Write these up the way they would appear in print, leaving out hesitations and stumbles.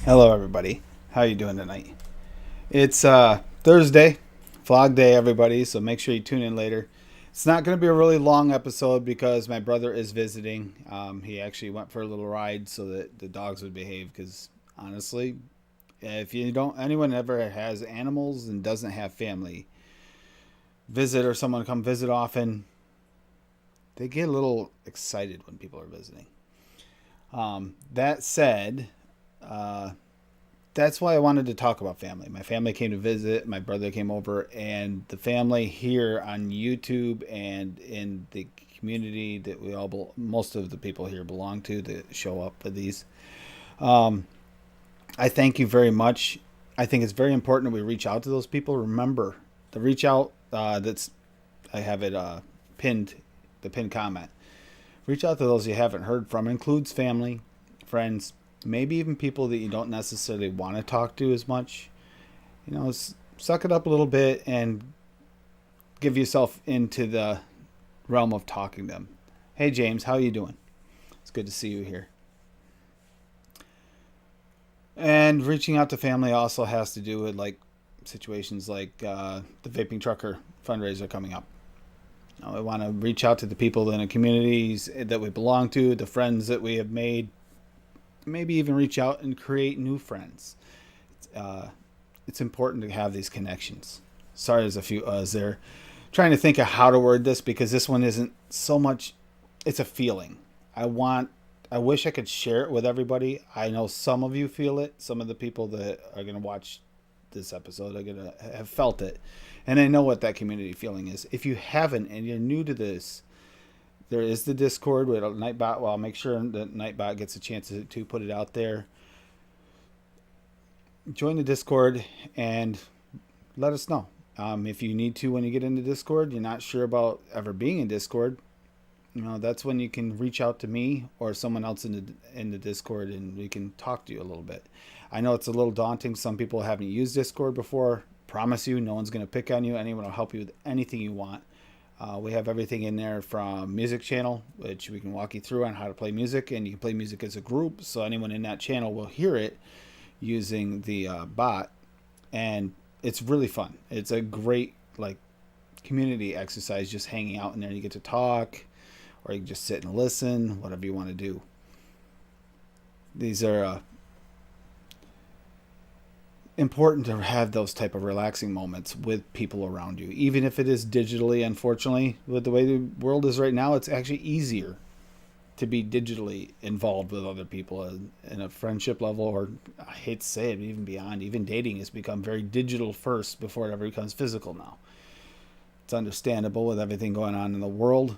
Hello, everybody. How you doing tonight? It's Thursday, vlog day, everybody. So make sure you tune in later. It's not going to be a really long episode because my brother is visiting. He actually went for a little ride so that the dogs would behave. Because honestly, if you don't, anyone ever has animals and doesn't have family visit or someone come visit often, they get a little excited when people are visiting. That said, uh, that's why I wanted to talk about family. My family came to visit, my brother came over, and the family here on YouTube and in the community that most of the people here belong to that show up for these. Um, I thank you very much. I think it's very important that we reach out to those people. Remember, the reach out that's I have it pinned, the pinned comment. Reach out to those you haven't heard from. Includes family, friends, maybe even people that you don't necessarily want to talk to as much. Suck it up a little bit and give yourself into the realm of talking to them. Hey James, how you doing? It's good to see you here. And reaching out to family also has to do with like situations like the vaping trucker fundraiser coming up. We want to reach out to the people in the communities that we belong to, the friends that we have made, maybe even reach out and create new friends. Uh, it's important to have these connections. Sorry, there's a few uhs there. Trying to think of how to word this because this one isn't so much. It's a feeling. I want. I wish I could share it with everybody. I know some of you feel it. Some of the people that are going to watch this episode are going to have felt it, and I know what that community feeling is. If you haven't and you're new to this, there is the Discord with Nightbot. Well, I'll make sure that Nightbot gets a chance to put it out there. Join the Discord and let us know. If you need to when you get into Discord, you're not sure about ever being in Discord, that's when you can reach out to me or someone else in the Discord and we can talk to you a little bit. I know it's a little daunting. Some people haven't used Discord before. Promise you, no one's going to pick on you. Anyone will help you with anything you want. We have everything in there from music channel, which we can walk you through on how to play music, and you can play music as a group. So anyone in that channel will hear it using the bot, and it's really fun. It's a great like community exercise, just hanging out in there. You get to talk, or you can just sit and listen, whatever you want to do. These are important to have those type of relaxing moments with people around you, even if it is digitally. Unfortunately, with the way the world is right now, it's actually easier to be digitally involved with other people in a friendship level, or I hate to say it, even beyond. Even dating has become very digital first before it ever becomes physical now. It's understandable with everything going on in the world.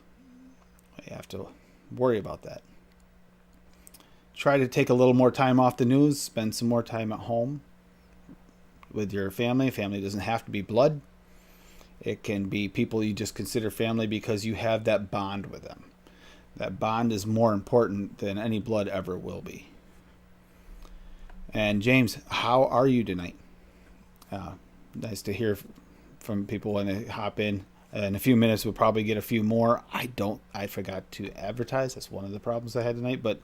You have to worry about that. Try to take a little more time off the news, spend some more time at home with your family. Family doesn't have to be blood. It can be people you just consider family because you have that bond with them. That bond is more important than any blood ever will be. And James, how are you tonight? Nice to hear from people when they hop in. In a few minutes, we'll probably get a few more. I forgot to advertise. That's one of the problems I had tonight. But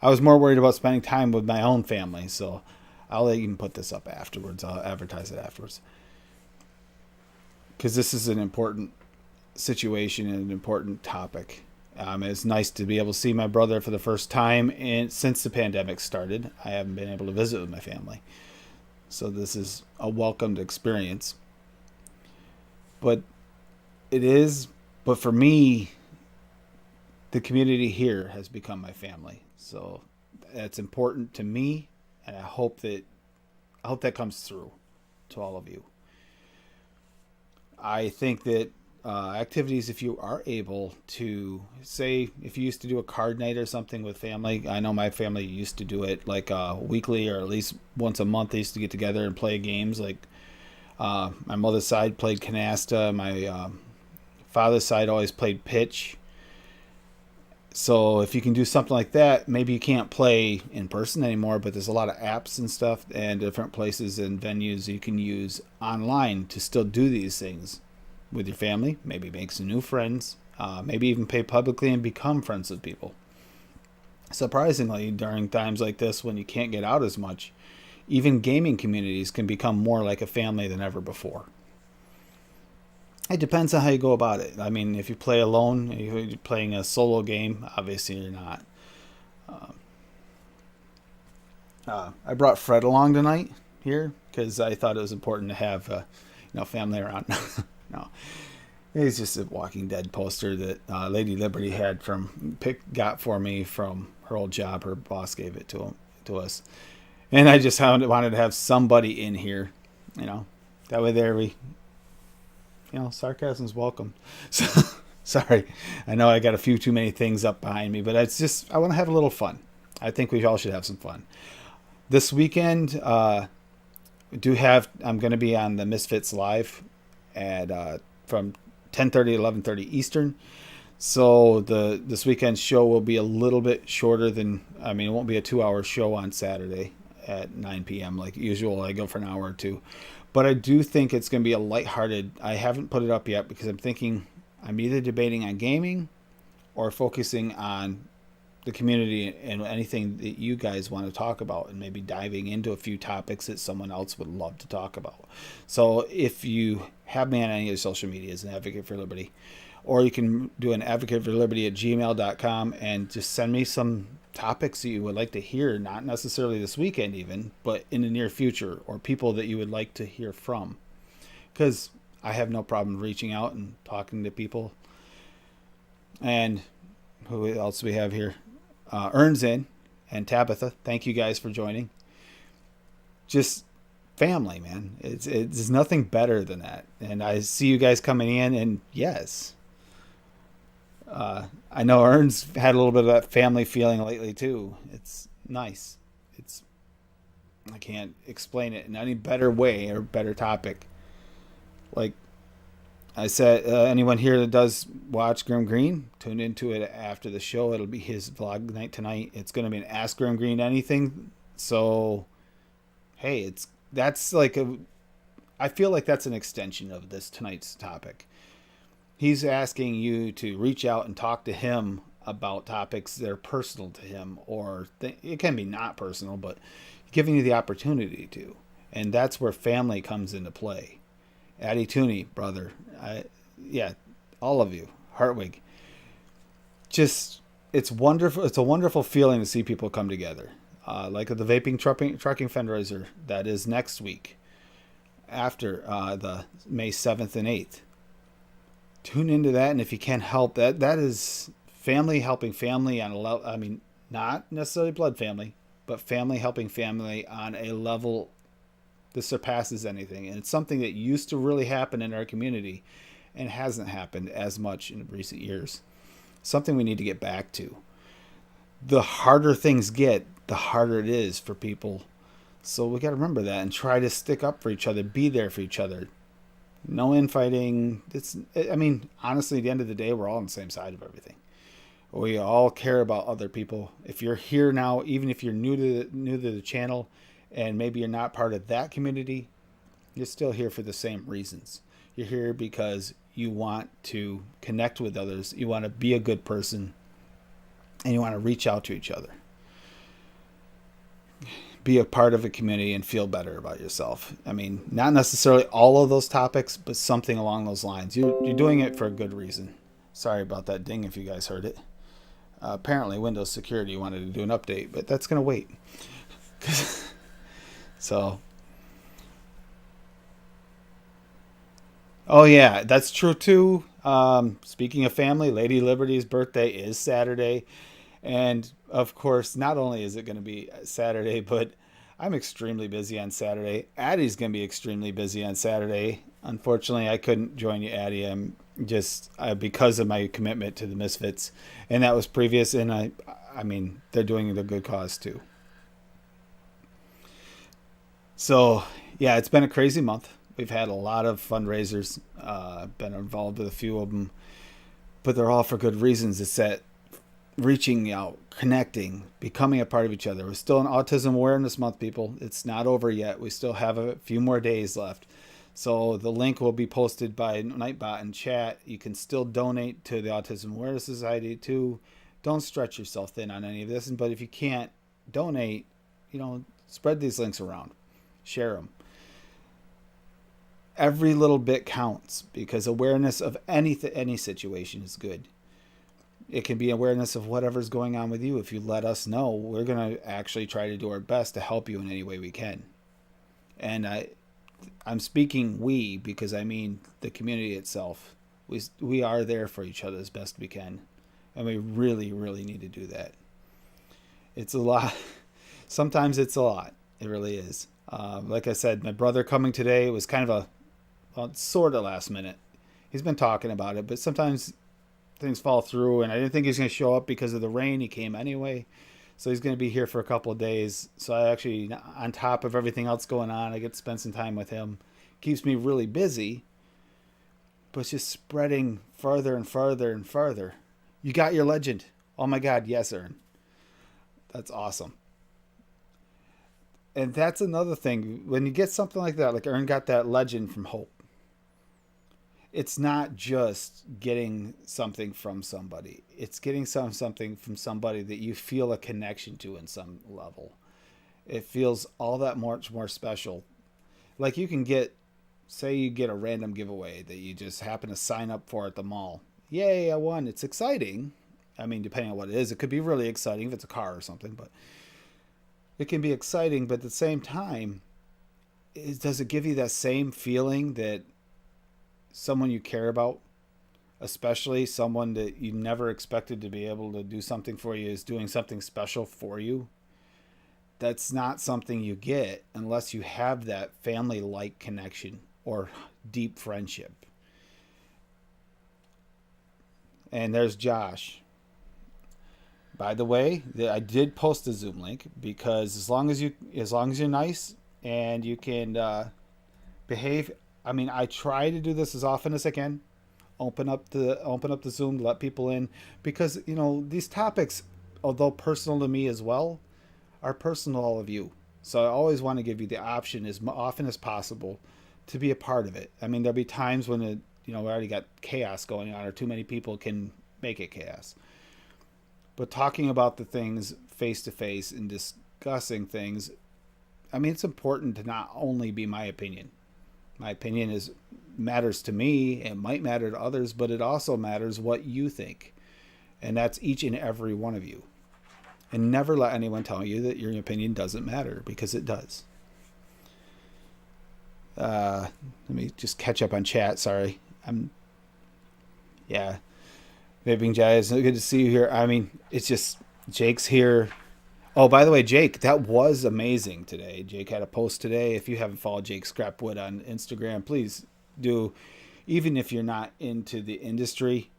I was more worried about spending time with my own family. So I'll even put this up afterwards. I'll advertise it afterwards. Because this is an important situation and an important topic. It's nice to be able to see my brother for the first time since the pandemic started. I haven't been able to visit with my family. So this is a welcomed experience. But it is, but for me, the community here has become my family. So that's important to me, and I hope that comes through to all of you. I think that activities, if you are able to, say, if you used to do a card night or something with family. I know my family used to do it like weekly or at least once a month. They used to get together and play games. Like my mother's side played canasta. My father's side always played pitch. So if you can do something like that, maybe you can't play in person anymore, but there's a lot of apps and stuff and different places and venues you can use online to still do these things with your family. Maybe make some new friends. Maybe even pay publicly and become friends with people. Surprisingly, during times like this when you can't get out as much, even gaming communities can become more like a family than ever before. It depends on how you go about it. I mean, if you play alone, if you're playing a solo game, obviously you're not. I brought Fred along tonight here because I thought it was important to have family around. No, he's just a Walking Dead poster that Lady Liberty had got for me from her old job. Her boss gave it to us, and I just wanted to have somebody in here, that way there we, sarcasm's welcome. So sorry, I know I got a few too many things up behind me, but it's just I want to have a little fun. I think we all should have some fun. This weekend, I'm going to be on the Misfits Live at from 10:30 to 11:30 Eastern. So this weekend's show will be a little bit shorter than, it won't be a 2-hour show on Saturday at 9 p.m. like usual. I go for an hour or two. But I do think it's going to be a lighthearted. I haven't put it up yet because I'm either debating on gaming or focusing on the community and anything that you guys want to talk about, and maybe diving into a few topics that someone else would love to talk about. So if you have me on any of your social media as an Advocate for Liberty, or you can do an advocateforliberty@gmail.com and just send me some topics that you would like to hear, not necessarily this weekend even, but in the near future, or people that you would like to hear from. Because I have no problem reaching out and talking to people. And who else do we have here? Earns in and Tabitha, thank you guys for joining. Just family, man. It's nothing better than that. And I see you guys coming in, and yes, I know Earns had a little bit of that family feeling lately too. It's nice. I can't explain it in any better way or better topic. Like I said, anyone here that does watch Grim Green, tune into it after the show. It'll be his vlog night tonight. It's going to be an Ask Grim Green Anything. So, hey, I feel like that's an extension of this tonight's topic. He's asking you to reach out and talk to him about topics that are personal to him, or it can be not personal, but giving you the opportunity to. And that's where family comes into play. Addie Tooney, brother. All of you. Hartwig. Just, it's wonderful. It's a wonderful feeling to see people come together. Like the Vaping Trucking Fundraiser that is next week after the May 7th and 8th. Tune into that, and if you can help, that is family helping family on a level. Not necessarily blood family, but family helping family on a level that surpasses anything. And it's something that used to really happen in our community and hasn't happened as much in recent years. Something we need to get back to. The harder things get, the harder it is for people. So we got to remember that and try to stick up for each other, be there for each other. No infighting. Honestly, at the end of the day, we're all on the same side of everything. We all care about other people. If you're here now, even if you're new to the channel, and maybe you're not part of that community, you're still here for the same reasons. You're here because you want to connect with others. You want to be a good person, and you want to reach out to each other. Be a part of a community and feel better about yourself. Not necessarily all of those topics, but something along those lines. You're doing it for a good reason. Sorry about that ding if you guys heard it. Apparently Windows Security wanted to do an update, but that's going to wait. So, oh yeah, that's true too. Speaking of family, Lady Liberty's birthday is Saturday. And of course, not only is it going to be Saturday, but I'm extremely busy on Saturday. Addie's going to be extremely busy on Saturday. Unfortunately, I couldn't join you, Addie. I'm just because of my commitment to the Misfits, and that was previous. And they're doing the good cause too. So yeah, it's been a crazy month. We've had a lot of fundraisers. Been involved with a few of them, but they're all for good reasons. It's that reaching out, connecting, becoming a part of each other. We're still in Autism Awareness Month, people. It's not over yet. We still have a few more days left. So the link will be posted by Nightbot in chat. You can still donate to the Autism Awareness Society too. Don't stretch yourself thin on any of this. But if you can't donate, spread these links around. share them. Every little bit counts, because awareness of any situation is good. It can be awareness of whatever's going on with you. If you let us know, we're going to actually try to do our best to help you in any way we can. And I'm speaking we, because I mean the community itself. We are there for each other as best we can. And we really, really need to do that. It's a lot. Sometimes it's a lot. It really is. Like I said, my brother coming today was kind of sort of last minute. He's been talking about it, but sometimes things fall through, and I didn't think he was going to show up because of the rain. He came anyway. So he's going to be here for a couple of days. So I actually, on top of everything else going on, I get to spend some time with him. Keeps me really busy, but it's just spreading further and further and further. You got your legend. Oh my God, yes, Ern. That's awesome. And that's another thing. When you get something like that, like Ern got that legend from Hope, it's not just getting something from somebody. It's getting something from somebody that you feel a connection to in some level. It feels all that much more special. Like you can get, say you get a random giveaway that you just happen to sign up for at the mall. Yay, I won. It's exciting. I mean, depending on what it is, it could be really exciting if it's a car or something, but it can be exciting. But at the same time, does it give you that same feeling that someone you care about, especially someone that you never expected to be able to do something for you, is doing something special for you? That's not something you get unless you have that family-like connection or deep friendship. And there's Josh. By the way, I did post a Zoom link, because as long as you're nice and you can behave. I mean, I try to do this as often as I can. Open up the Zoom to let people in, because these topics, although personal to me as well, are personal to all of you. So I always want to give you the option as often as possible to be a part of it. I mean, there'll be times when we already got chaos going on, or too many people can make it chaos. But talking about the things face to face and discussing things, I mean, it's important to not only be my opinion. My opinion matters to me. It might matter to others, but it also matters what you think. And that's each and every one of you. And never let anyone tell you that your opinion doesn't matter, because it does. Let me just catch up on chat. Sorry. Vaping Jai, it's good to see you here. I mean, it's just, Jake's here. Oh, by the way, Jake, that was amazing today. Jake had a post today. If you haven't followed Jake Scrapwood on Instagram, please do. Even if you're not into the industry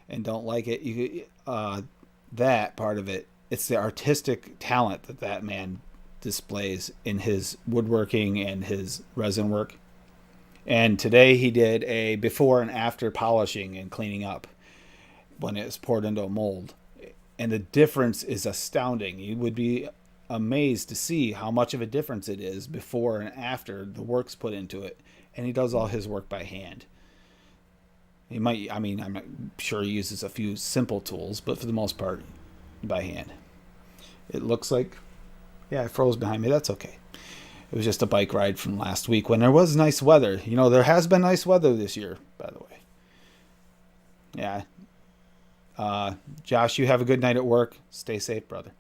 and don't like it, that part of it, it's the artistic talent that man displays in his woodworking and his resin work. And today he did a before and after polishing and cleaning up when it was poured into a mold. And the difference is astounding. You would be amazed to see how much of a difference it is before and after the work's put into it. And he does all his work by hand. I'm not sure he uses a few simple tools, but for the most part, by hand. It looks like, it froze behind me. That's okay. It was just a bike ride from last week when there was nice weather. There has been nice weather this year, by the way. Yeah. Josh, you have a good night at work. Stay safe, brother.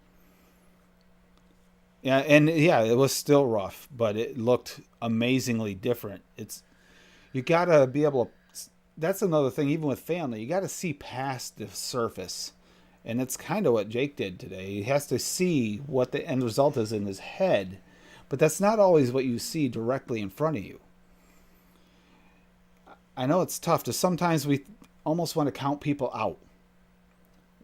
Yeah, and it was still rough, but it looked amazingly different. You gotta be able to. That's another thing, even with family, you gotta see past the surface, and it's kind of what Jake did today. He has to see what the end result is in his head, but that's not always what you see directly in front of you. I know it's tough to sometimes we almost want to count people out.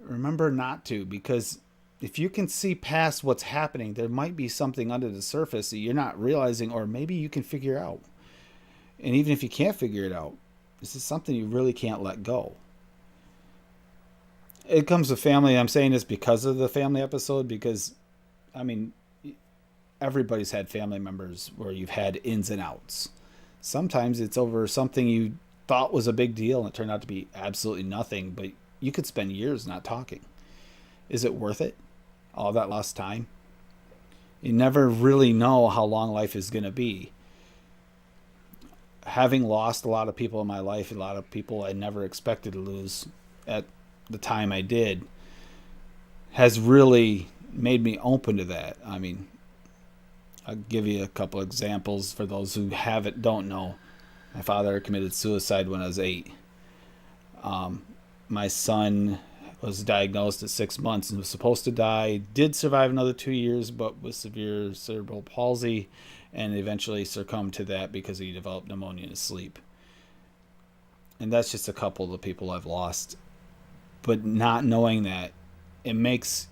Remember not to, because if you can see past what's happening, there might be something under the surface that you're not realizing, or maybe you can figure out. And even if you can't figure it out, this is something you really can't let go. It comes to family. I'm saying this because of the family episode, because, I mean, everybody's had family members where you've had ins and outs. Sometimes it's over something you thought was a big deal and it turned out to be absolutely nothing, but you could spend years not talking. Is it worth it? All that lost time? You never really know how long life is going to be. Having lost a lot of people in my life, a lot of people I never expected to lose at the time I did, has really made me open to that. I mean, I'll give you a couple examples for those who don't know. My father committed suicide when I was 8. Um, my son was diagnosed at 6 months and was supposed to die. Did survive another 2 years, but with severe cerebral palsy, and eventually succumbed to that because he developed pneumonia in his sleep. And that's just a couple of the people I've lost. But not knowing that, it makes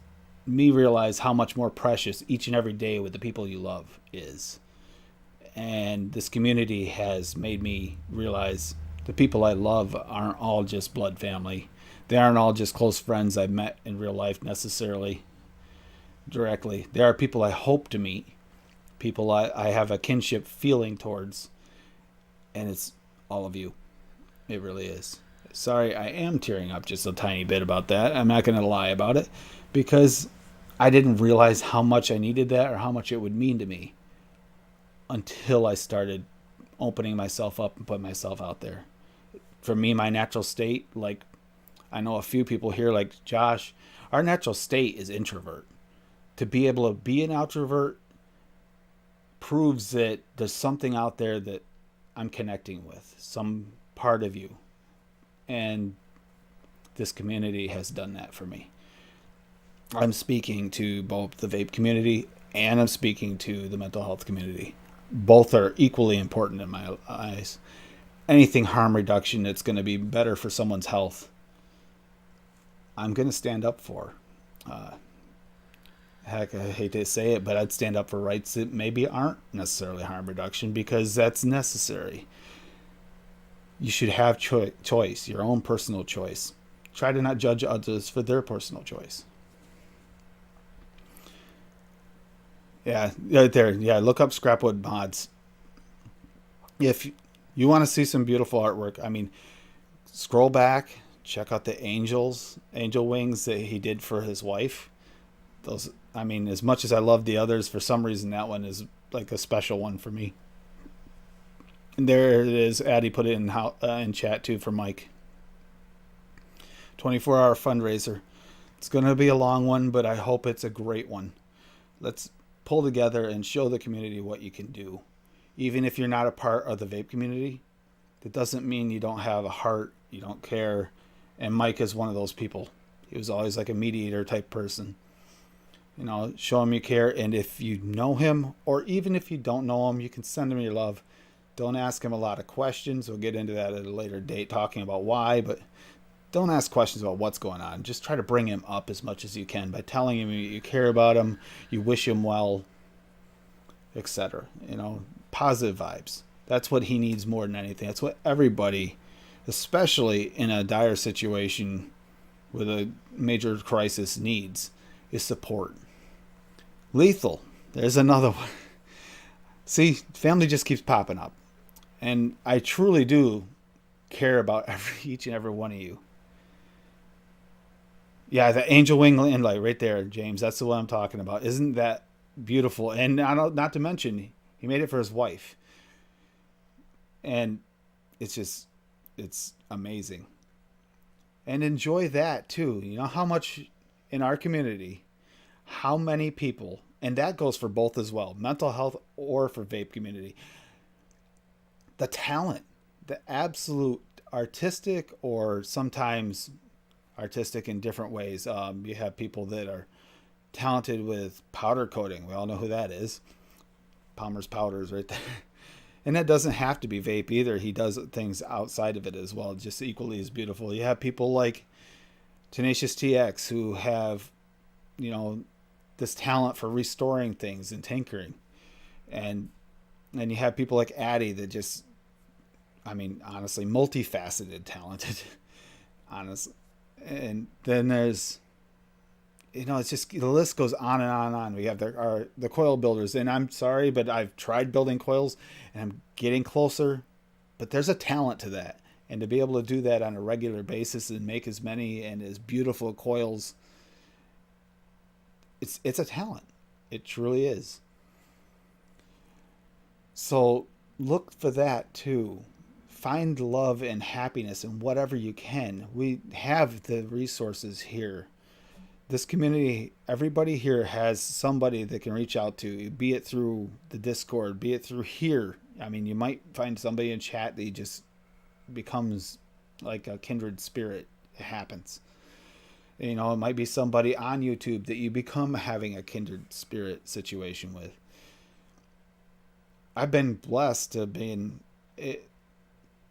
me realize how much more precious each and every day with the people you love is. And this community has made me realize the people I love aren't all just blood family. They aren't all just close friends I've met in real life necessarily directly. They are people I hope to meet, people I have a kinship feeling towards, and it's all of you. It really is. Sorry, I am tearing up just a tiny bit about that. I'm not going to lie about it because I didn't realize how much I needed that or how much it would mean to me until I started opening myself up and putting myself out there. For me, my natural state, like I know a few people here like Josh, our natural state is introvert. To be able to be an introvert proves that there's something out there that I'm connecting with, some part of you. And this community has done that for me. I'm speaking to both the vape community and I'm speaking to the mental health community. Both are equally important in my eyes. Anything harm reduction that's going to be better for someone's health, I'm going to stand up for. Heck, I hate to say it, but I'd stand up for rights that maybe aren't necessarily harm reduction because that's necessary. You should have choice, your own personal choice. Try to not judge others for their personal choice. Yeah, right there. Yeah, look up Scrapwood Mods. If you want to see some beautiful artwork, I mean, scroll back, check out the angel wings that he did for his wife. Those, I mean, as much as I love the others, for some reason that one is like a special one for me. And there it is. Addie put it in chat too for Mike. 24-hour fundraiser. It's going to be a long one, but I hope it's a great one. Let's pull together and show the community what you can do. Even if you're not a part of the vape community, that doesn't mean you don't have a heart, you don't care. And Mike is one of those people. He was always like a mediator type person. You know, show him you care. And if you know him, or even if you don't know him, you can send him your love. Don't ask him a lot of questions. We'll get into that at a later date, talking about why, but don't ask questions about what's going on. Just try to bring him up as much as you can by telling him you care about him, you wish him well, etc. You know, positive vibes. That's what he needs more than anything. That's what everybody, especially in a dire situation with a major crisis, needs, is support. Lethal. There's another one. See, family just keeps popping up. And I truly do care about each and every one of you. Yeah, the angel wing inlay right there, James. That's the one I'm talking about. Isn't that beautiful? And not to mention, he made it for his wife. And it's amazing. And enjoy that too. You know how much in our community, how many people, and that goes for both as well, mental health or for vape community, the talent, the absolute artistic or sometimes artistic in different ways. You have people that are talented with powder coating. We all know who that is. Palmer's Powders right there. And that doesn't have to be vape either. He does things outside of it as well, just equally as beautiful. You have people like Tenacious TX who have, you know, this talent for restoring things and tinkering. And you have people like Addie that just, I mean, honestly, multifaceted, talented, honestly. And then there's, you know, it's just, the list goes on and on and on. We have the coil builders, and I'm sorry, but I've tried building coils and I'm getting closer, but there's a talent to that. And to be able to do that on a regular basis and make as many and as beautiful coils, it's a talent. It truly is. So look for that too. Find love and happiness in whatever you can. We have the resources here. This community, everybody here has somebody that can reach out to, be it through the Discord, be it through here. I mean, you might find somebody in chat that you just becomes like a kindred spirit. It happens. You know, it might be somebody on YouTube that you become having a kindred spirit situation with. I've been blessed to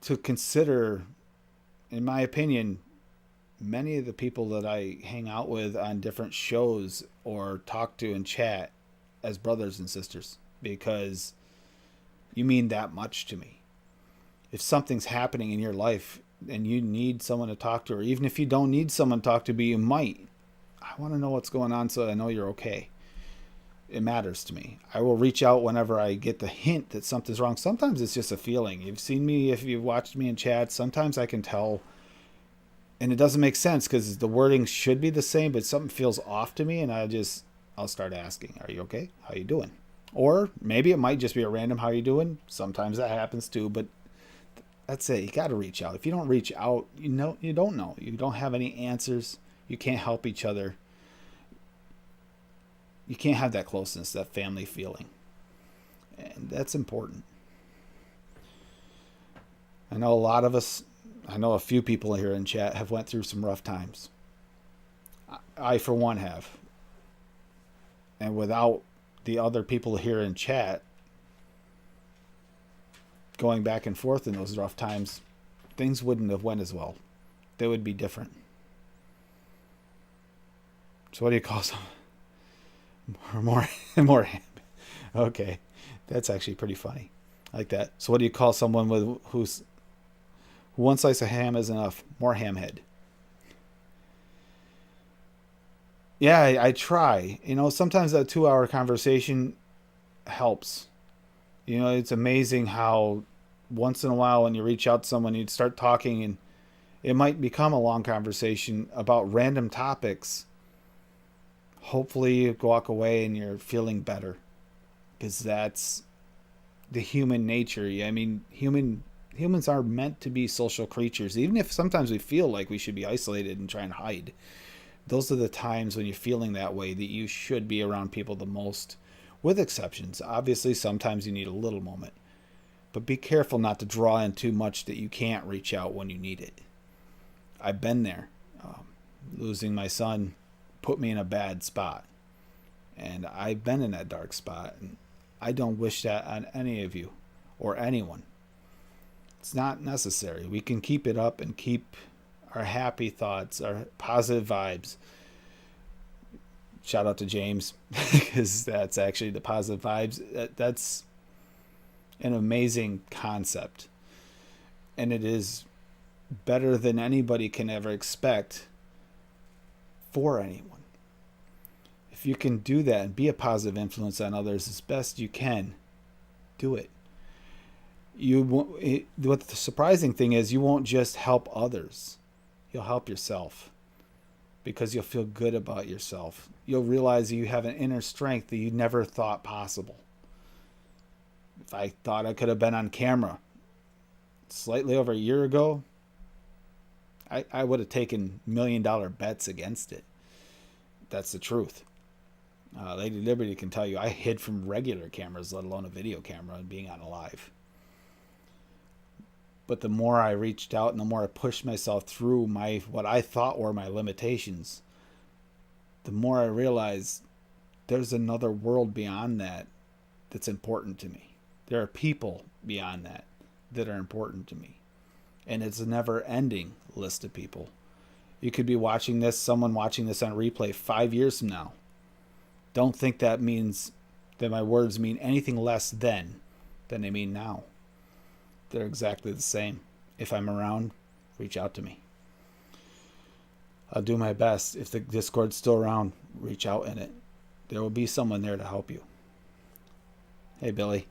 to consider, in my opinion, many of the people that I hang out with on different shows or talk to and chat as brothers and sisters, because you mean that much to me. If something's happening in your life and you need someone to talk to, or even if you don't need someone to talk to, but you might, I want to know what's going on so I know you're okay. It matters to me. I will reach out whenever I get the hint that something's wrong. Sometimes it's just a feeling. You've seen me, if you've watched me in chat, sometimes I can tell, and it doesn't make sense because the wording should be the same, but something feels off to me, and I'll start asking, "Are you okay? How you doing?" Or maybe it might just be a random "How you doing?" Sometimes that happens too, but that's it. You got to reach out. If you don't reach out, you don't know. You don't have any answers. You can't help each other. You can't have that closeness, that family feeling. And that's important. I know a lot of us, I know a few people here in chat have went through some rough times. I for one have. And without the other people here in chat going back and forth in those rough times, things wouldn't have went as well. They would be different. So what do you call some? More. Okay, that's actually pretty funny. I like that. So what do you call someone with who's one slice of ham is enough? More ham head. Yeah, I try. You know, sometimes that 2 hour conversation helps. You know, it's amazing how once in a while when you reach out to someone, you'd start talking and it might become a long conversation about random topics. Hopefully you walk away and you're feeling better, because that's the human nature. I mean, humans are meant to be social creatures, even if sometimes we feel like we should be isolated and try and hide. Those are the times when you're feeling that way that you should be around people the most, with exceptions. Obviously, sometimes you need a little moment, but be careful not to draw in too much that you can't reach out when you need it. I've been there. Losing my son put me in a bad spot, and I've been in that dark spot, and I don't wish that on any of you or anyone. It's not necessary. We can keep it up and keep our happy thoughts, our positive vibes. Shout out to James, because that's actually the positive vibes. That's an amazing concept, and it is better than anybody can ever expect for anyone. If you can do that and be a positive influence on others as best you can, do it. What the surprising thing is, you won't just help others, you'll help yourself, because you'll feel good about yourself. You'll realize you have an inner strength that you never thought possible. If I thought I could have been on camera slightly over a year ago, I would have taken $1 million bets against it. That's the truth. Lady Liberty can tell you I hid from regular cameras, let alone a video camera, and being on a live. But the more I reached out and the more I pushed myself through what I thought were my limitations, the more I realized there's another world beyond that that's important to me. There are people beyond that are important to me. And it's a never-ending list of people. You could be watching this, someone watching this on replay 5 years from now. Don't think that means that my words mean anything less then than they mean now. They're exactly the same. If I'm around, reach out to me. I'll do my best. If the Discord's still around, reach out in it. There will be someone there to help you. Hey, Billy.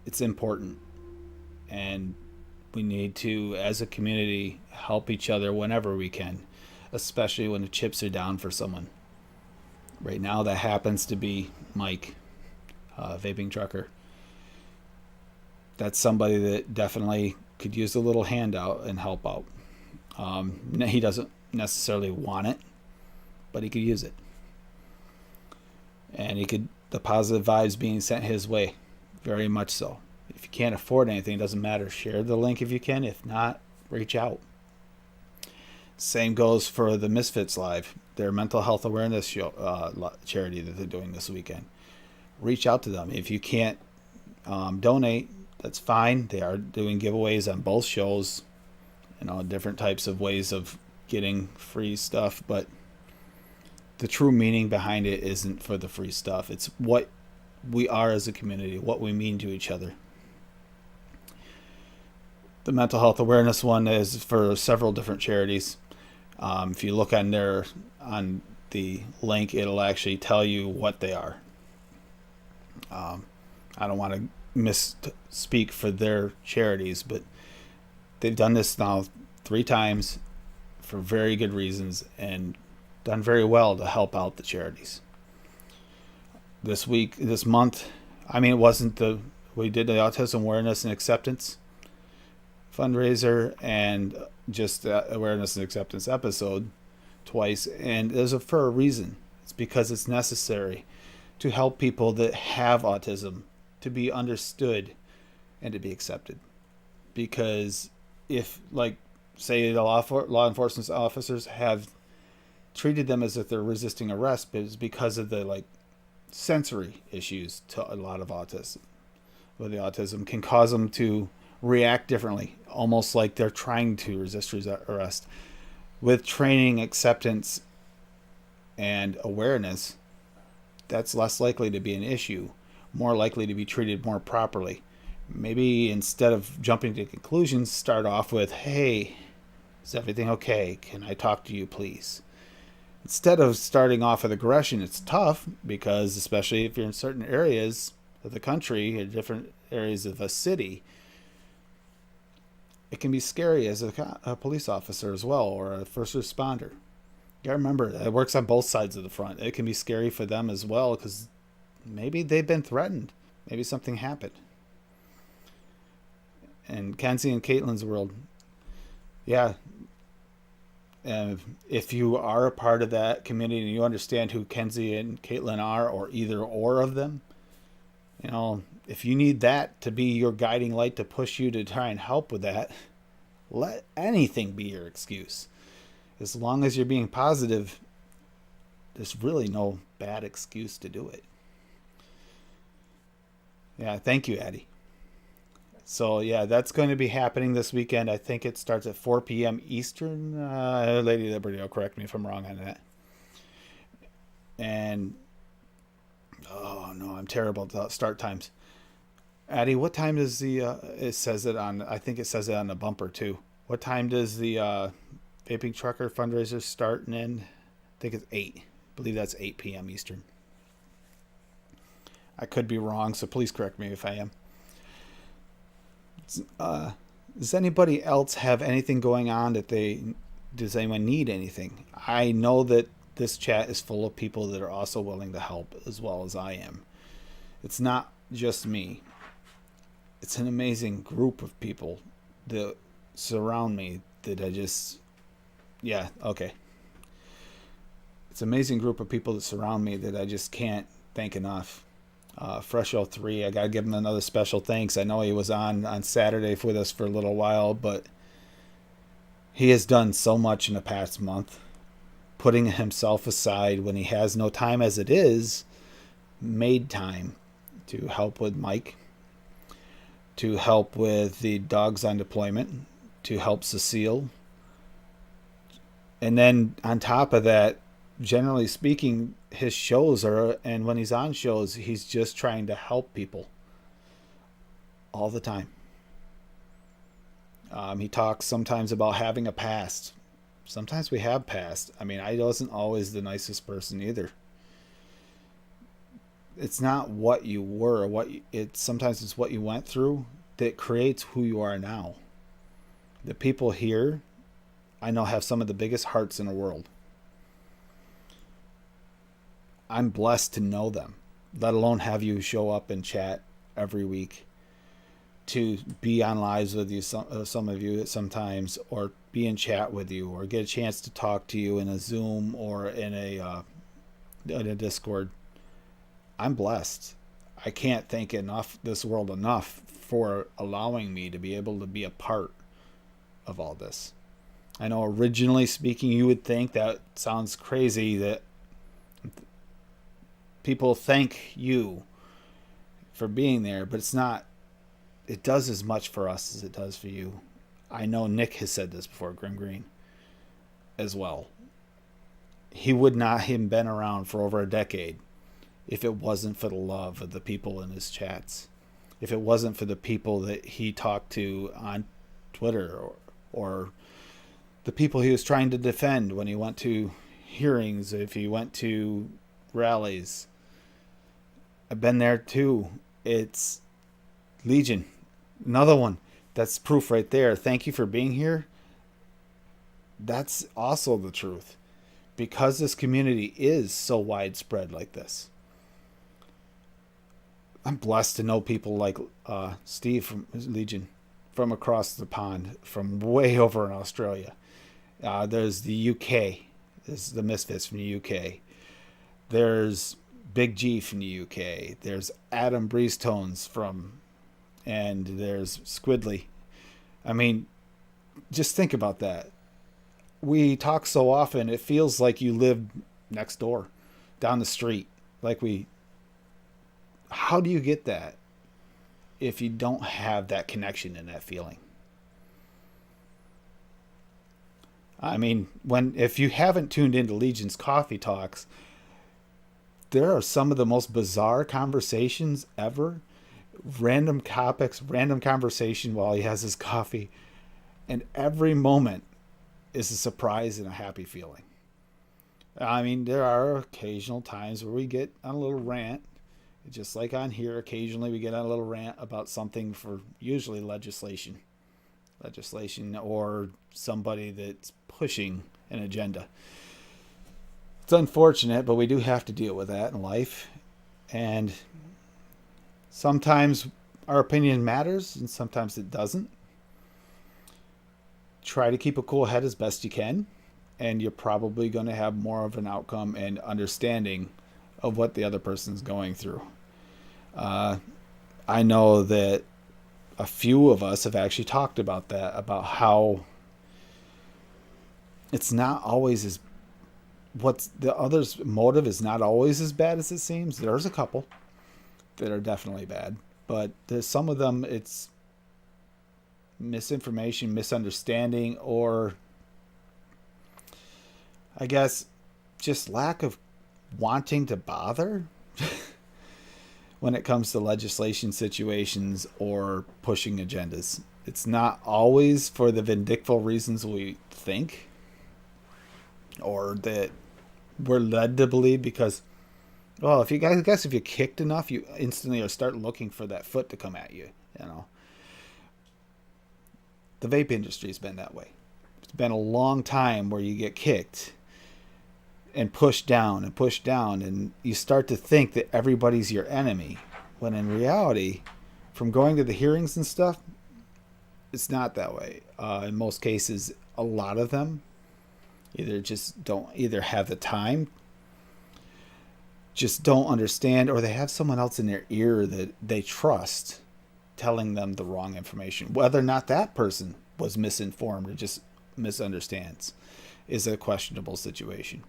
It's important. And we need to, as a community, help each other whenever we can, especially when the chips are down for someone. Right now, that happens to be Mike, vaping trucker. That's somebody that definitely could use a little handout and help out. He doesn't necessarily want it, but he could use it. And the positive vibes being sent his way, very much so. If you can't afford anything, it doesn't matter. Share the link if you can. If not, reach out. Same goes for the Misfits Live, their mental health awareness charity that they're doing this weekend. Reach out to them. If you can't donate, that's fine. They are doing giveaways on both shows, different types of ways of getting free stuff, but the true meaning behind it isn't for the free stuff. It's what we are as a community, what we mean to each other. The mental health awareness one is for several different charities. If you look on the link, it'll actually tell you what they are. I don't want to misspeak for their charities, but they've done this now 3 times for very good reasons and done very well to help out the charities. This month, it wasn't we did the Autism Awareness and Acceptance fundraiser and just the Awareness and Acceptance episode twice, and there's for a reason. It's because it's necessary to help people that have autism to be understood and to be accepted. Because if, say, the law enforcement officers have treated them as if they're resisting arrest, but it's because of the sensory issues to a lot of autism. Where the autism can cause them to react differently, almost like they're trying to resist arrest. With training, acceptance, and awareness, that's less likely to be an issue, more likely to be treated more properly. Maybe instead of jumping to conclusions, start off with, hey, is everything okay? Can I talk to you, please? Instead of starting off with aggression, it's tough because, especially if you're in certain areas of the country or different areas of a city, it can be scary as a police officer as well, or a first responder. You gotta remember, it works on both sides of the front. It can be scary for them as well because maybe they've been threatened. Maybe something happened. And Kenzie and Caitlin's world, yeah. If you are a part of that community and you understand who Kenzie and Caitlin are, or either or of them, if you need that to be your guiding light to push you to try and help with that, let anything be your excuse. As long as you're being positive, there's really no bad excuse to do it. Yeah, thank you, Addie. So, yeah, that's going to be happening this weekend. I think it starts at 4 p.m. Eastern. Lady Liberty will correct me if I'm wrong on that. And, oh, no, I'm terrible at start times. Addie, what time does it says it on, I think it says it on the bumper, too. What time does the Vaping Trucker fundraiser start and end? I think it's 8. I believe that's 8 p.m. Eastern. I could be wrong, so please correct me if I am. Does anybody else have anything going on does anyone need anything? I know that this chat is full of people that are also willing to help as well as I am. It's not just me. It's an amazing group of people that surround me that it's an amazing group of people that surround me that I just can't thank enough. Fresh 03, I gotta give him another special thanks. I know he was on Saturday with us for a little while, but he has done so much in the past month, putting himself aside when he has no time as it is, made time to help with Mike, to help with the dogs on deployment, to help Cecile. And then on top of that, generally speaking, his shows and when he's on shows, he's just trying to help people all the time. He talks sometimes about having a past. Sometimes we have past. I wasn't always the nicest person either. It's not what you were, sometimes it's what you went through that creates who you are now. The people here, I know, have some of the biggest hearts in the world. I'm blessed to know them, let alone have you show up and chat every week, to be on lives with you, some of you sometimes, or be in chat with you, or get a chance to talk to you in a Zoom or in a Discord. I'm blessed. I can't thank this world enough for allowing me to be able to be a part of all this. I know originally speaking, you would think that sounds crazy that people thank you for being there, but it's not. It does as much for us as it does for you. I know Nick has said this before, Grim Green, as well. He would not have been around for over a decade if it wasn't for the love of the people in his chats. If it wasn't for the people that he talked to on Twitter, or the people he was trying to defend when he went to hearings, if he went to rallies. I've been there too. It's Legion. Another one. That's proof right there. Thank you for being here. That's also the truth. Because this community is so widespread like this. I'm blessed to know people like Steve from Legion, from across the pond, from way over in Australia. There's the UK. There's the Misfits from the UK. There's Big G from the UK. There's Adam Breezetones and there's Squidly. I mean, just think about that. We talk so often, it feels like you live next door, down the street. How do you get that if you don't have that connection and that feeling? I mean, if you haven't tuned into Legion's Coffee Talks, there are some of the most bizarre conversations ever. Random topics, random conversation while he has his coffee. And every moment is a surprise and a happy feeling. I mean, there are occasional times where we get on a little rant. Just like on here, occasionally we get on a little rant about something for usually legislation or somebody that's pushing an agenda. It's unfortunate, but we do have to deal with that in life. And sometimes our opinion matters and sometimes it doesn't. Try to keep a cool head as best you can, and you're probably going to have more of an outcome and understanding of what the other person's going through. I know that a few of us have actually talked about that, about how it's not always what's the other's motive is not always as bad as it seems. There's a couple that are definitely bad, but there's some of them it's misinformation, misunderstanding, or I guess just lack of wanting to bother when it comes to legislation situations or pushing agendas. It's not always for the vindictive reasons we think or that we're led to believe, because, well, if you kicked enough, you instantly start looking for that foot to come at you. The vape industry's been that way. It's been a long time where you get kicked and pushed down, and you start to think that everybody's your enemy, when in reality, from going to the hearings and stuff, it's not that way. In most cases, a lot of them either have the time, just don't understand, or they have someone else in their ear that they trust telling them the wrong information. Whether or not that person was misinformed or just misunderstands is a questionable situation.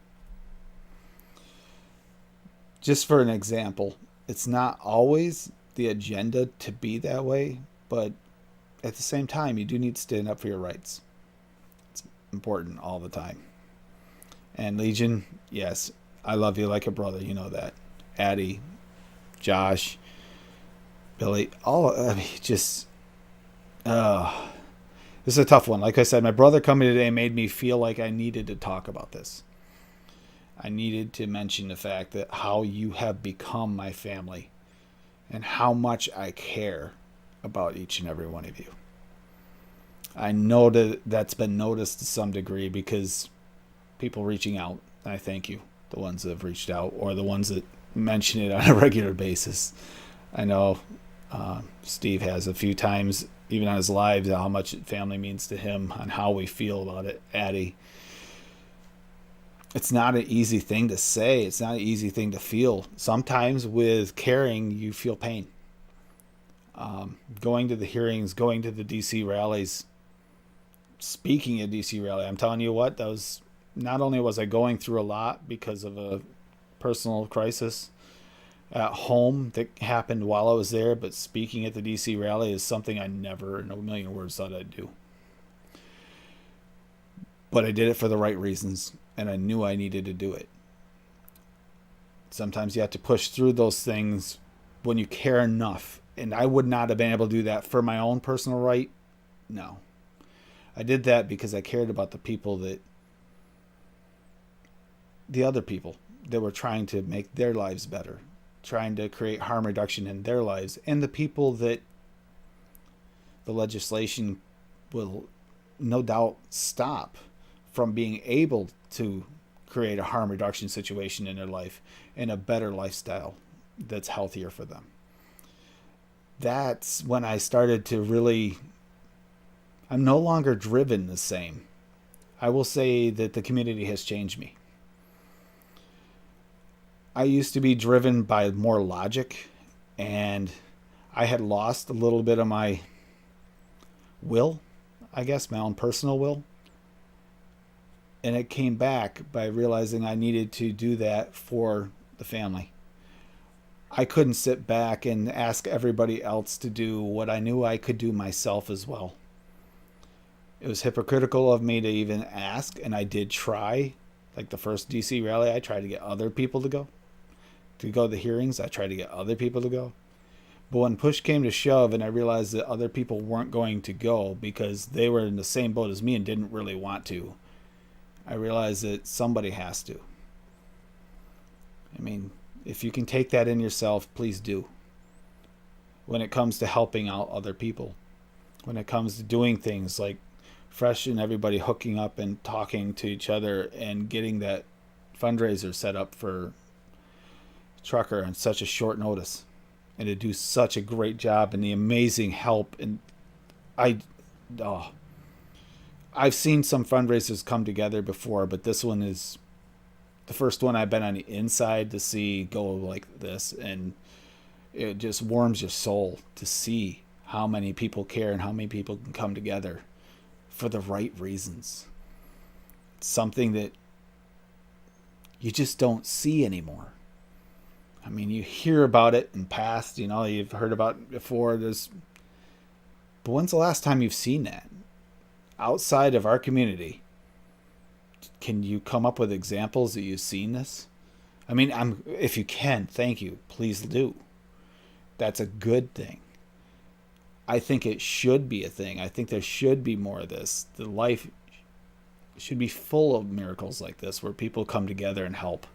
Just for an example, it's not always the agenda to be that way, but at the same time, you do need to stand up for your rights. It's important all the time. And Legion, yes, I love you like a brother. You know that. Addie, Josh, Billy, this is a tough one. Like I said, my brother coming today made me feel like I needed to talk about this. I needed to mention the fact that how you have become my family and how much I care about each and every one of you. I know that that's been noticed to some degree because people reaching out, I thank you. the ones that have reached out or the ones that mention it on a regular basis. I know Steve has a few times, even on his lives, how much family means to him, on how we feel about it. Addie, it's not an easy thing to say. It's not an easy thing to feel. Sometimes with caring, you feel pain. Going to the hearings, going to the DC rallies, speaking at DC rally, I'm telling you what, that was, not only was I going through a lot because of a personal crisis at home that happened while I was there, but speaking at the DC rally is something I never in a million words thought I'd do. But I did it for the right reasons, and I knew I needed to do it. Sometimes you have to push through those things when you care enough, and I would not have been able to do that for my own personal right. No. I did that because I cared about the other people that were trying to make their lives better, trying to create harm reduction in their lives, and the people that the legislation will no doubt stop from being able to create a harm reduction situation in their life and a better lifestyle that's healthier for them. That's when I started to really, I'm no longer driven the same. I will say that the community has changed me. I used to be driven by more logic, and I had lost a little bit of my will, I guess, my own personal will. And it came back by realizing I needed to do that for the family. I couldn't sit back and ask everybody else to do what I knew I could do myself as well. It was hypocritical of me to even ask, and I did try. Like the first DC rally, I tried to get other people to go to the hearings. I tried to get other people to go. But when push came to shove and I realized that other people weren't going to go because they were in the same boat as me and didn't really want to, I realized that somebody has to. I mean, if you can take that in yourself, please do. When it comes to helping out other people, when it comes to doing things like Fresh and everybody hooking up and talking to each other and getting that fundraiser set up for Trucker on such a short notice, and to do such a great job and the amazing help. And I've seen some fundraisers come together before, but this one is the first one I've been on the inside to see go like this, and it just warms your soul to see how many people care and how many people can come together for the right reasons. It's something that you just don't see anymore. I mean, you hear about it in past, you've heard about it before. But when's the last time you've seen that? Outside of our community, can you come up with examples that you've seen this? I mean, if you can, thank you. Please do. That's a good thing. I think it should be a thing. I think there should be more of this. The life should be full of miracles like this where people come together and help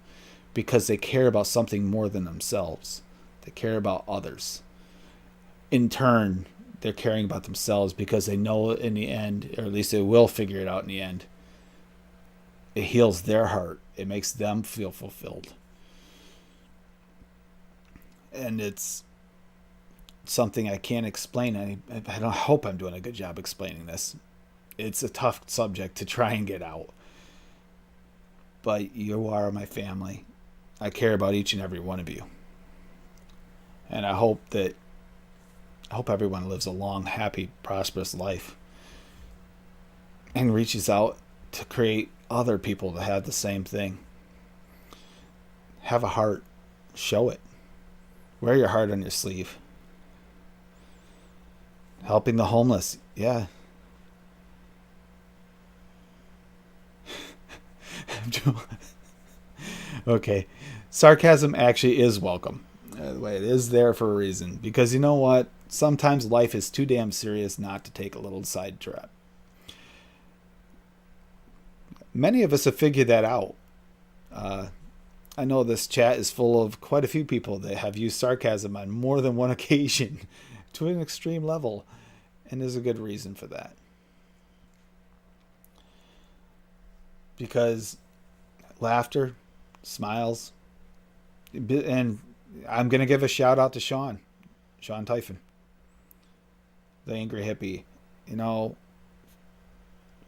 because they care about something more than themselves. They care about others. In turn, they're caring about themselves because they know in the end, or at least they will figure it out in the end, it heals their heart. It makes them feel fulfilled. And it's something I can't explain. I hope I'm doing a good job explaining this. It's a tough subject to try and get out. But you are my family. I care about each and every one of you. And I hope everyone lives a long, happy, prosperous life and reaches out to create other people to have the same thing. Have a heart. Show it. Wear your heart on your sleeve. Helping the homeless. Yeah. Okay. Sarcasm actually is welcome. It is there for a reason. Because you know what? Sometimes life is too damn serious not to take a little side trap. Many of us have figured that out. I know this chat is full of quite a few people that have used sarcasm on more than one occasion to an extreme level. And there's a good reason for that. Because laughter, smiles. And I'm going to give a shout out to Sean Typhon, the angry hippie. You know,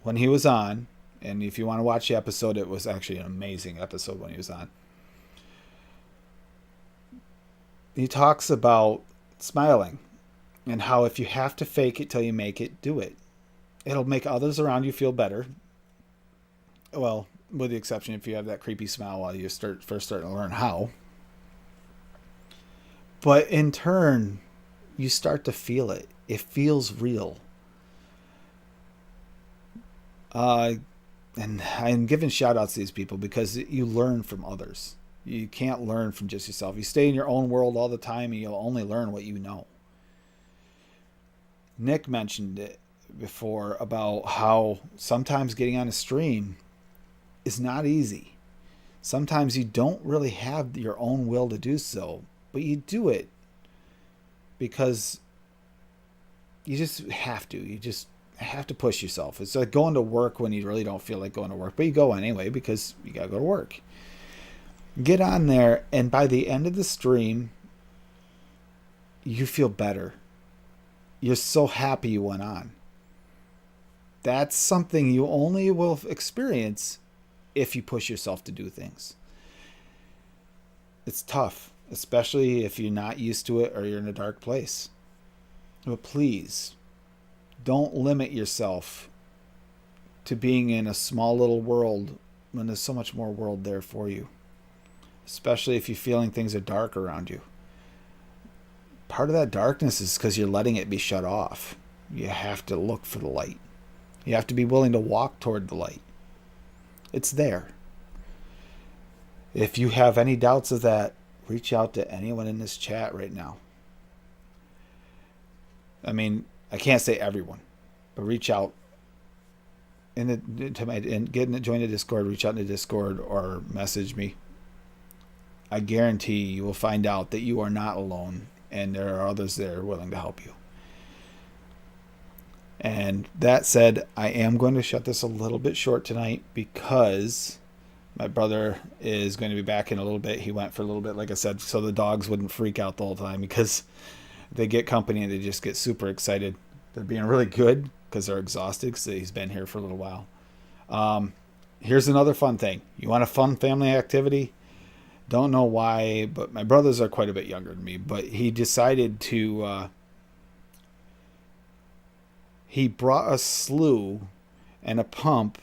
when he was on, and if you want to watch the episode, it was actually an amazing episode when he was on. He talks about smiling and how if you have to fake it till you make it, do it. It'll make others around you feel better. Well, with the exception if you have that creepy smile while you first starting to learn how. But in turn, you start to feel it. It feels real. And I'm giving shout outs to these people because you learn from others. You can't learn from just yourself. You stay in your own world all the time and you'll only learn what you know. Nick mentioned it before about how sometimes getting on a stream is not easy. Sometimes you don't really have your own will to do so, but you do it because you just have to. You just have to push yourself. It's like going to work when you really don't feel like going to work, but you go anyway because you got to go to work. Get on there, and by the end of the stream, you feel better. You're so happy you went on. That's something you only will experience if you push yourself to do things. It's tough, especially if you're not used to it or you're in a dark place. But please, don't limit yourself to being in a small little world when there's so much more world there for you. Especially if you're feeling things are dark around you. Part of that darkness is because you're letting it be shut off. You have to look for the light. You have to be willing to walk toward the light. It's there. If you have any doubts of that, reach out to anyone in this chat right now. I mean, I can't say everyone, but reach out and join the Discord. Reach out in the Discord or message me. I guarantee you will find out that you are not alone, and there are others there willing to help you. And that said, I am going to shut this a little bit short tonight because my brother is going to be back in a little bit. He went for a little bit, like I said, so the dogs wouldn't freak out the whole time because they get company and they just get super excited. They're being really good because they're exhausted because he's been here for a little while. Here's another fun thing. You want a fun family activity? Don't know why, but my brothers are quite a bit younger than me. But he decided to... he brought a slew and a pump,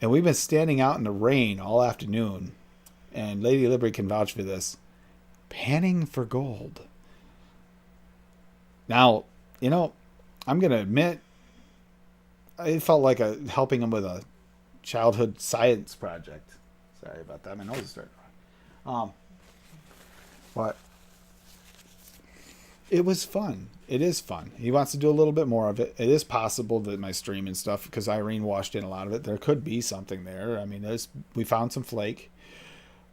and we've been standing out in the rain all afternoon, and Lady Liberty can vouch for this, panning for gold. Now, you know, I'm going to admit, it felt like helping him with a childhood science project. Sorry about that. My nose is starting. But it was fun. It is fun. He wants to do a little bit more of it. It is possible that my stream and stuff, because Irene washed in a lot of it, there could be something there. I mean, we found some flake,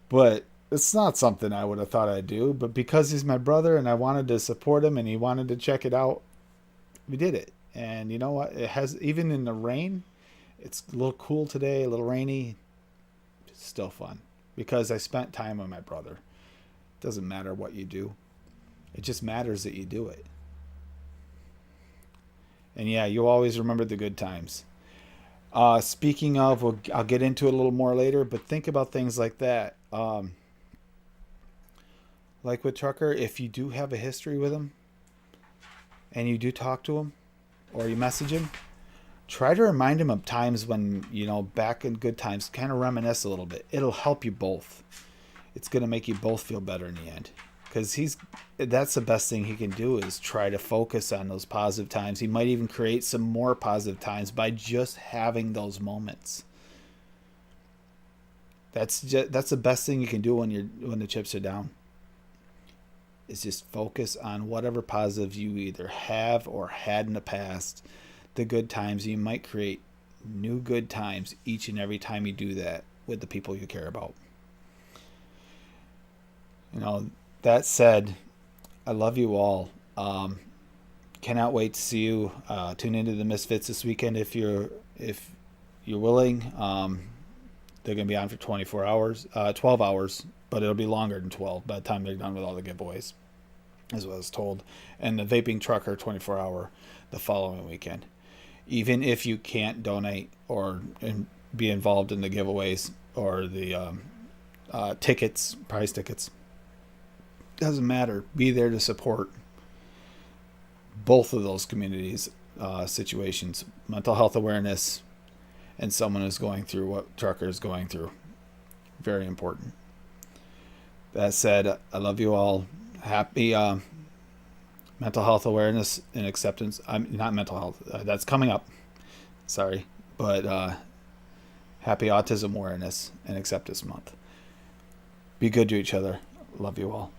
but it's not something I would have thought I'd do. But because he's my brother and I wanted to support him and he wanted to check it out, we did it. And you know what? It has, even in the rain, it's a little cool today, a little rainy. It's still fun because I spent time with my brother. It doesn't matter what you do. It just matters that you do it. And yeah, you always remember the good times. Speaking of, I'll get into it a little more later, but think about things like that. Like with Trucker, if you do have a history with him and you do talk to him or you message him, try to remind him of times when, back in good times, kind of reminisce a little bit. It'll help you both. It's going to make you both feel better in the end. Because that's the best thing he can do is try to focus on those positive times. He might even create some more positive times by just having those moments. That's the best thing you can do when the chips are down. Is just focus on whatever positives you either have or had in the past. The good times. You might create new good times each and every time you do that with the people you care about. That said, I love you all. Cannot wait to see you. Tune into the Misfits this weekend if you're willing. They're going to be on for 24 hours, 12 hours, but it'll be longer than 12 by the time they're done with all the giveaways, as I was told. And the vaping trucker 24 hour the following weekend. Even if you can't donate or be involved in the giveaways or the tickets, prize tickets, doesn't matter. Be there to support both of those communities situations, mental health awareness, and someone is going through what Trucker is going through. Very important. That said, I love you all. Happy mental health awareness and acceptance. I'm not mental health. That's coming up. Sorry, but happy Autism Awareness and Acceptance Month. Be good to each other. Love you all.